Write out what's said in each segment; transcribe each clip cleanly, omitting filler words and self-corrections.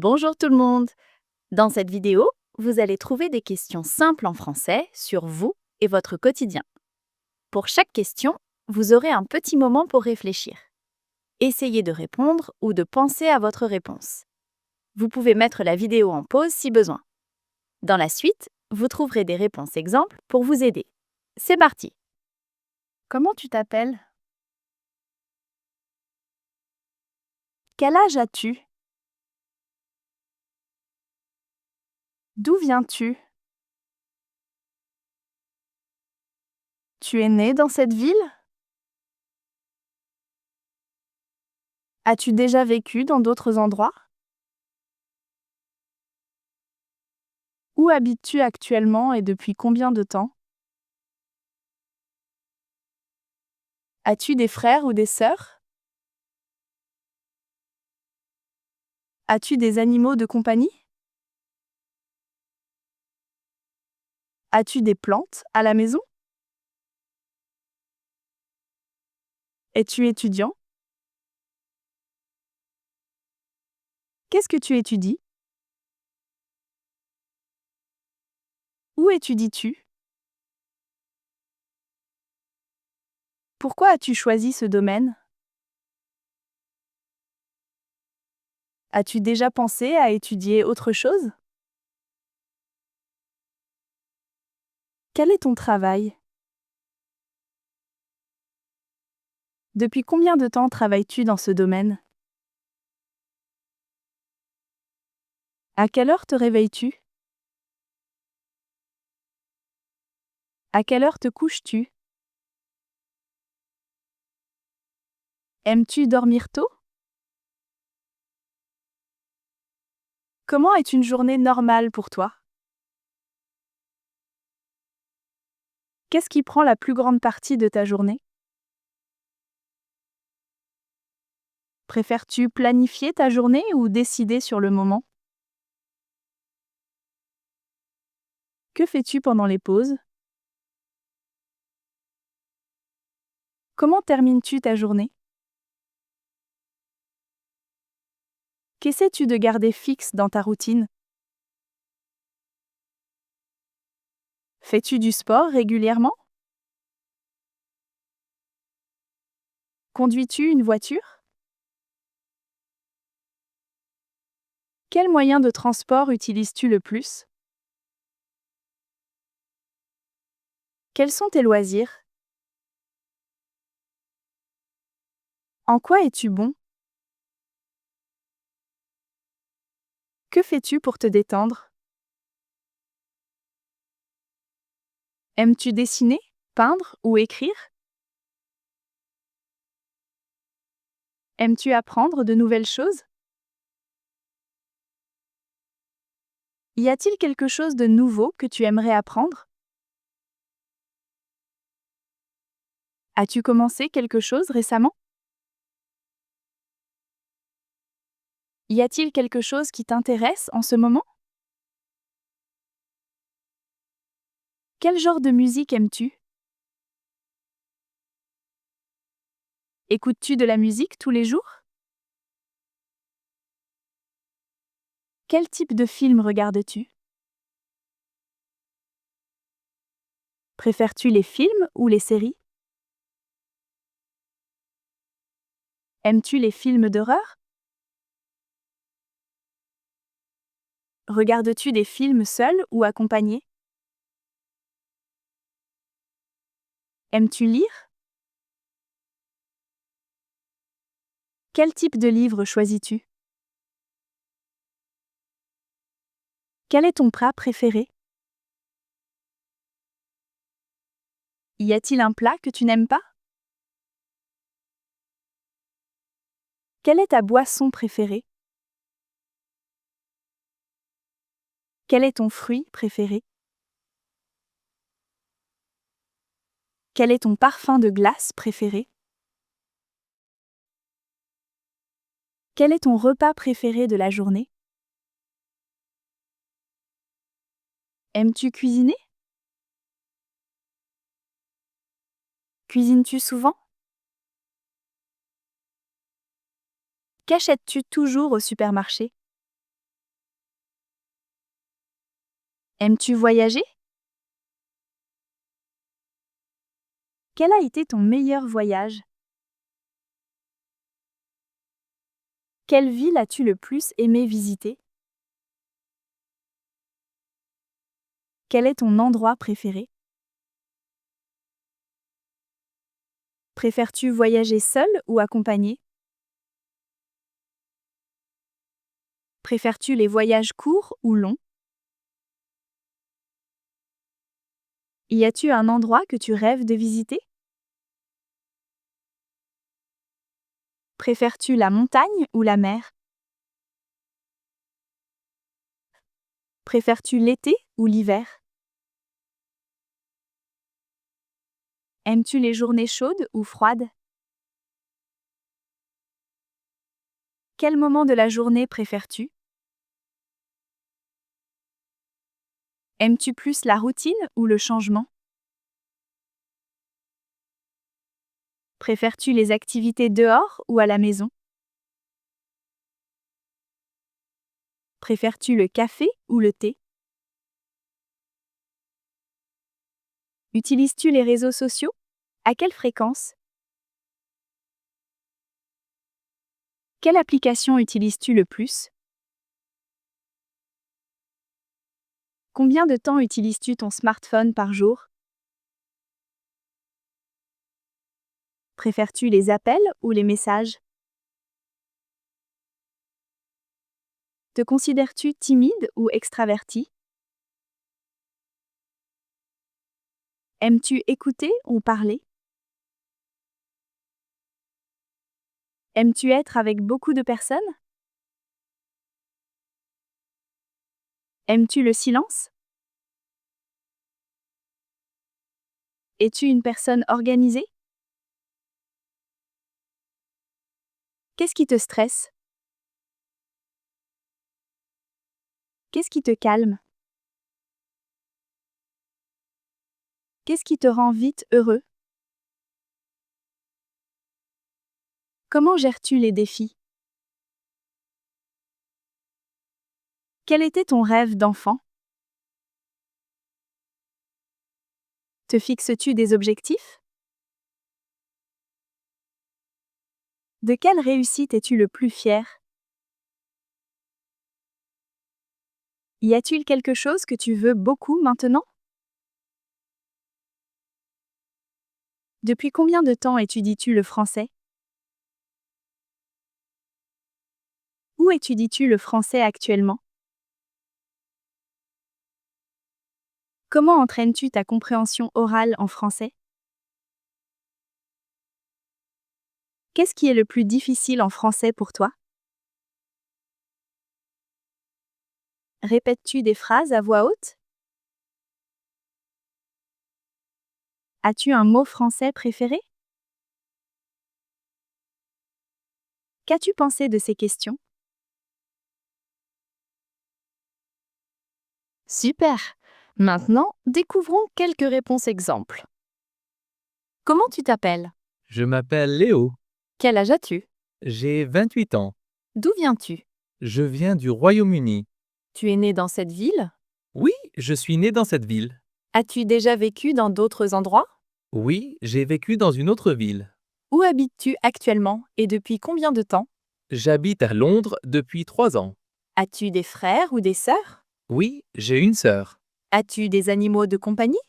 Bonjour tout le monde! Dans cette vidéo, vous allez trouver des questions simples en français sur vous et votre quotidien. Pour chaque question, vous aurez un petit moment pour réfléchir. Essayez de répondre ou de penser à votre réponse. Vous pouvez mettre la vidéo en pause si besoin. Dans la suite, vous trouverez des réponses exemples pour vous aider. C'est parti! Comment tu t'appelles? Quel âge as-tu? D'où viens-tu? Tu es né dans cette ville? As-tu déjà vécu dans d'autres endroits? Où habites-tu actuellement et depuis combien de temps? As-tu des frères ou des sœurs? As-tu des animaux de compagnie? As-tu des plantes à la maison? Es-tu étudiant? Qu'est-ce que tu étudies? Où étudies-tu? Pourquoi as-tu choisi ce domaine? As-tu déjà pensé à étudier autre chose? Quel est ton travail? Depuis combien de temps travailles-tu dans ce domaine? À quelle heure te réveilles-tu? À quelle heure te couches-tu? Aimes-tu dormir tôt? Comment est une journée normale pour toi? Qu'est-ce qui prend la plus grande partie de ta journée? Préfères-tu planifier ta journée ou décider sur le moment? Que fais-tu pendant les pauses? Comment termines-tu ta journée? Qu'essaies-tu de garder fixe dans ta routine? Fais-tu du sport régulièrement? Conduis-tu une voiture? Quel moyen de transport utilises-tu le plus? Quels sont tes loisirs? En quoi es-tu bon? Que fais-tu pour te détendre? Aimes-tu dessiner, peindre ou écrire? Aimes-tu apprendre de nouvelles choses? Y a-t-il quelque chose de nouveau que tu aimerais apprendre? As-tu commencé quelque chose récemment? Y a-t-il quelque chose qui t'intéresse en ce moment? Quel genre de musique aimes-tu? Écoutes-tu de la musique tous les jours? Quel type de film regardes-tu? Préfères-tu les films ou les séries? Aimes-tu les films d'horreur? Regardes-tu des films seul ou accompagné? Aimes-tu lire? Quel type de livre choisis-tu? Quel est ton plat préféré? Y a-t-il un plat que tu n'aimes pas? Quelle est ta boisson préférée? Quel est ton fruit préféré? Quel est ton parfum de glace préféré? Quel est ton repas préféré de la journée? Aimes-tu cuisiner? Cuisines-tu souvent? Qu'achètes-tu toujours au supermarché? Aimes-tu voyager? Quel a été ton meilleur voyage? Quelle ville as-tu le plus aimé visiter? Quel est ton endroit préféré? Préfères-tu voyager seul ou accompagné? Préfères-tu les voyages courts ou longs? Y a-tu un endroit que tu rêves de visiter? Préfères-tu la montagne ou la mer? Préfères-tu l'été ou l'hiver? Aimes-tu les journées chaudes ou froides? Quel moment de la journée préfères-tu? Aimes-tu plus la routine ou le changement? Préfères-tu les activités dehors ou à la maison? Préfères-tu le café ou le thé? Utilises-tu les réseaux sociaux? À quelle fréquence? Quelle application utilises-tu le plus? Combien de temps utilises-tu ton smartphone par jour? Préfères-tu les appels ou les messages? Te considères-tu timide ou extraverti? Aimes-tu écouter ou parler? Aimes-tu être avec beaucoup de personnes? Aimes-tu le silence? Es-tu une personne organisée? Qu'est-ce qui te stresse? Qu'est-ce qui te calme? Qu'est-ce qui te rend vite heureux? Comment gères-tu les défis? Quel était ton rêve d'enfant? Te fixes-tu des objectifs? De quelle réussite es-tu le plus fier? Y a-t-il quelque chose que tu veux beaucoup maintenant? Depuis combien de temps étudies-tu le français? Où étudies-tu le français actuellement? Comment entraînes-tu ta compréhension orale en français? Qu'est-ce qui est le plus difficile en français pour toi? Répètes-tu des phrases à voix haute? As-tu un mot français préféré? Qu'as-tu pensé de ces questions? Super! Maintenant, découvrons quelques réponses exemples. Comment tu t'appelles? Je m'appelle Léo. Quel âge as-tu? J'ai 28 ans. D'où viens-tu? Je viens du Royaume-Uni. Tu es né dans cette ville? Oui, je suis né dans cette ville. As-tu déjà vécu dans d'autres endroits? Oui, j'ai vécu dans une autre ville. Où habites-tu actuellement et depuis combien de temps? J'habite à Londres depuis 3 ans. As-tu des frères ou des sœurs? Oui, j'ai une sœur. As-tu des animaux de compagnie?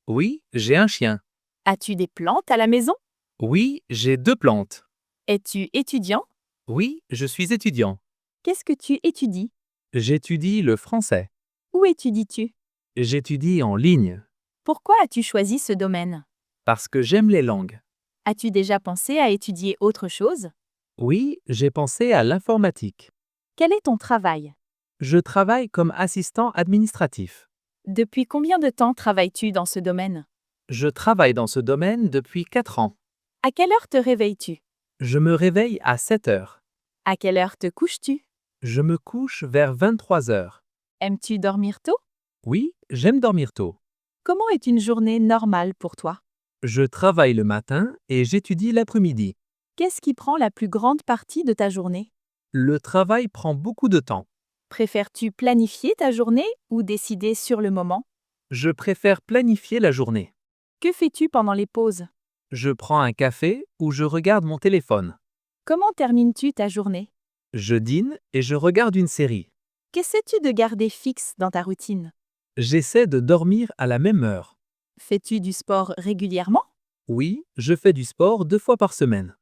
Oui, j'ai un chien. As-tu des plantes à la maison? Oui, j'ai 2 plantes. Es-tu étudiant? Oui, je suis étudiant. Qu'est-ce que tu étudies? J'étudie le français. Où étudies-tu? J'étudie en ligne Pourquoi as-tu choisi ce domaine? parce que j'aime les langues. As-tu déjà pensé à étudier autre chose? Oui, j'ai pensé à l'informatique. Quel est ton travail? Je travaille comme assistant administratif. Depuis combien de temps travailles-tu dans ce domaine? Je travaille dans ce domaine depuis 4 ans. À quelle heure te réveilles-tu? Je me réveille à 7 heures. À quelle heure te couches-tu? Je me couche vers 23 heures. Aimes-tu dormir tôt? Oui, j'aime dormir tôt. Comment est une journée normale pour toi? Je travaille le matin et j'étudie l'après-midi. Qu'est-ce qui prend la plus grande partie de ta journée? Le travail prend beaucoup de temps. Préfères-tu planifier ta journée ou décider sur le moment? Je préfère planifier la journée. Que fais-tu pendant les pauses? Je prends un café ou je regarde mon téléphone. Comment termines-tu ta journée? Je dîne et je regarde une série. Qu'essaies-tu de garder fixe dans ta routine? J'essaie de dormir à la même heure. Fais-tu du sport régulièrement? Oui, je fais du sport 2 fois par semaine.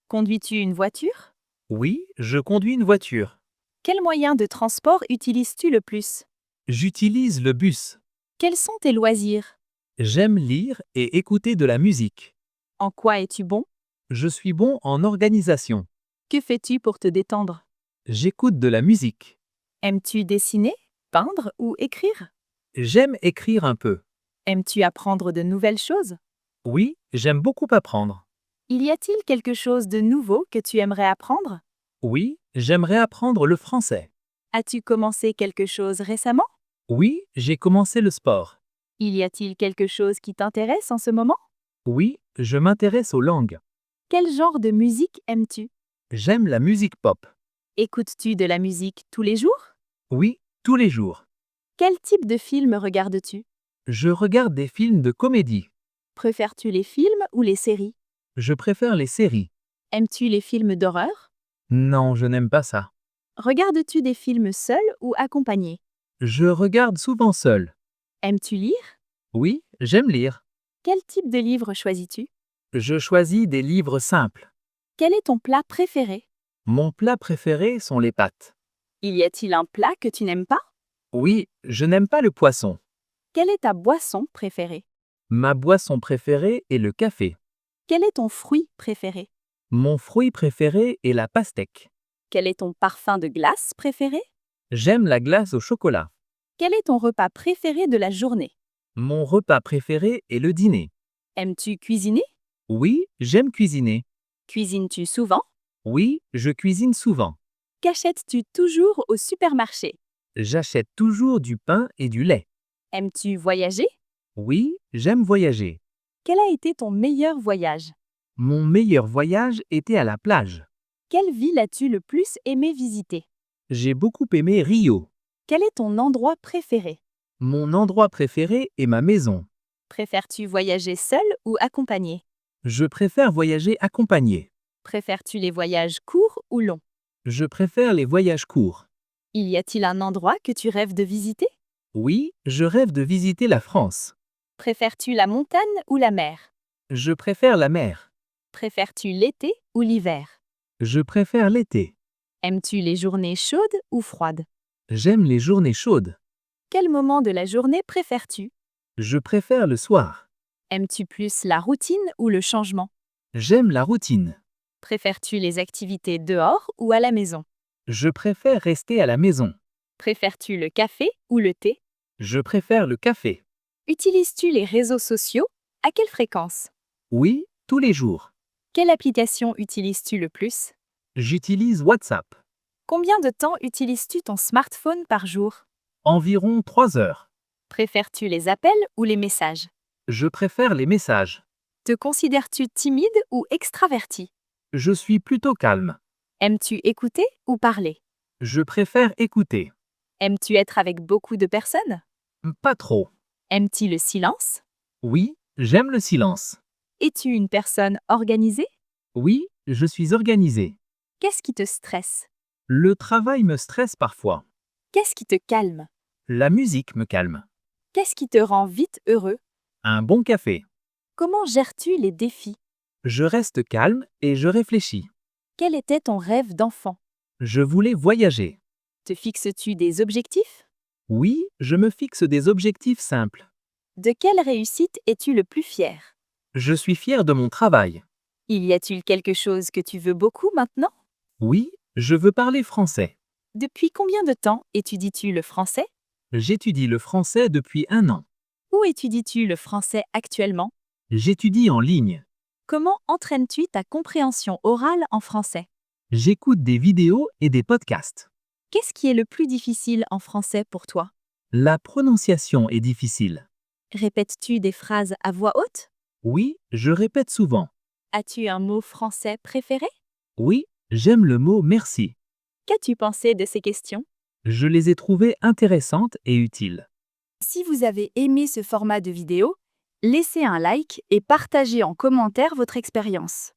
Conduis-tu une voiture? Oui, je conduis une voiture. Quel moyen de transport utilises-tu le plus? J'utilise le bus. Quels sont tes loisirs? J'aime lire et écouter de la musique. En quoi es-tu bon? Je suis bon en organisation. Que fais-tu pour te détendre? J'écoute de la musique. Aimes-tu dessiner, peindre ou écrire? J'aime écrire un peu. Aimes-tu apprendre de nouvelles choses? Oui, j'aime beaucoup apprendre. Y a-t-il quelque chose de nouveau que tu aimerais apprendre? Oui, j'aimerais apprendre le français. As-tu commencé quelque chose récemment? Oui, j'ai commencé le sport. Y a-t-il quelque chose qui t'intéresse en ce moment? Oui, je m'intéresse aux langues. Quel genre de musique aimes-tu? J'aime la musique pop. Écoutes-tu de la musique tous les jours? Oui, tous les jours. Quel type de film regardes-tu? Je regarde des films de comédie. Préfères-tu les films ou les séries? Je préfère les séries. Aimes-tu les films d'horreur? Non, je n'aime pas ça. Regardes-tu des films seul ou accompagné? Je regarde souvent seul. Aimes-tu lire? Oui, j'aime lire. Quel type de livre choisis-tu? Je choisis des livres simples. Quel est ton plat préféré? Mon plat préféré sont les pâtes. Y a-t-il un plat que tu n'aimes pas? Oui, je n'aime pas le poisson. Quelle est ta boisson préférée? Ma boisson préférée est le café. Quel est ton fruit préféré? Mon fruit préféré est la pastèque. Quel est ton parfum de glace préféré? J'aime la glace au chocolat. Quel est ton repas préféré de la journée? Mon repas préféré est le dîner. Aimes-tu cuisiner? Oui, j'aime cuisiner. Cuisines-tu souvent? Oui, je cuisine souvent. Qu'achètes-tu toujours au supermarché? J'achète toujours du pain et du lait. Aimes-tu voyager? Oui, j'aime voyager. Quel a été ton meilleur voyage? Mon meilleur voyage était à la plage. Quelle ville as-tu le plus aimé visiter? J'ai beaucoup aimé Rio. Quel est ton endroit préféré? Mon endroit préféré est ma maison. Préfères-tu voyager seul ou accompagné? Je préfère voyager accompagné. Préfères-tu les voyages courts ou longs? Je préfère les voyages courts. Y a-t-il un endroit que tu rêves de visiter? Oui, je rêve de visiter la France. Préfères-tu la montagne ou la mer? Je préfère la mer. Préfères-tu l'été ou l'hiver? Je préfère l'été. Aimes-tu les journées chaudes ou froides? J'aime les journées chaudes. Quel moment de la journée préfères-tu? Je préfère le soir. Aimes-tu plus la routine ou le changement? J'aime la routine. Préfères-tu les activités dehors ou à la maison? Je préfère rester à la maison. Préfères-tu le café ou le thé? Je préfère le café. Utilises-tu les réseaux sociaux? À quelle fréquence? Oui, tous les jours. Quelle application utilises-tu le plus? J'utilise WhatsApp. Combien de temps utilises-tu ton smartphone par jour? Environ 3 heures. Préfères-tu les appels ou les messages? Je préfère les messages. Te considères-tu timide ou extraverti? Je suis plutôt calme. Aimes-tu écouter ou parler? Je préfère écouter. Aimes-tu être avec beaucoup de personnes? Pas trop. Aimes-tu le silence? Oui, j'aime le silence. Es-tu une personne organisée? Oui, je suis organisé. Qu'est-ce qui te stresse? Le travail me stresse parfois. Qu'est-ce qui te calme? La musique me calme. Qu'est-ce qui te rend vite heureux? Un bon café. Comment gères-tu les défis? Je reste calme et je réfléchis. Quel était ton rêve d'enfant? Je voulais voyager. Te fixes-tu des objectifs? Oui, je me fixe des objectifs simples. De quelle réussite es-tu le plus fier? Je suis fier de mon travail. Y a-t-il quelque chose que tu veux beaucoup maintenant? Oui, je veux parler français. Depuis combien de temps étudies-tu le français? J'étudie le français depuis 1 an. Où étudies-tu le français actuellement? J'étudie en ligne. Comment entraînes-tu ta compréhension orale en français? J'écoute des vidéos et des podcasts. Qu'est-ce qui est le plus difficile en français pour toi? La prononciation est difficile. Répètes-tu des phrases à voix haute? Oui, je répète souvent. As-tu un mot français préféré? Oui, j'aime le mot merci. Qu'as-tu pensé de ces questions? Je les ai trouvées intéressantes et utiles. Si vous avez aimé ce format de vidéo, laissez un like et partagez en commentaire votre expérience.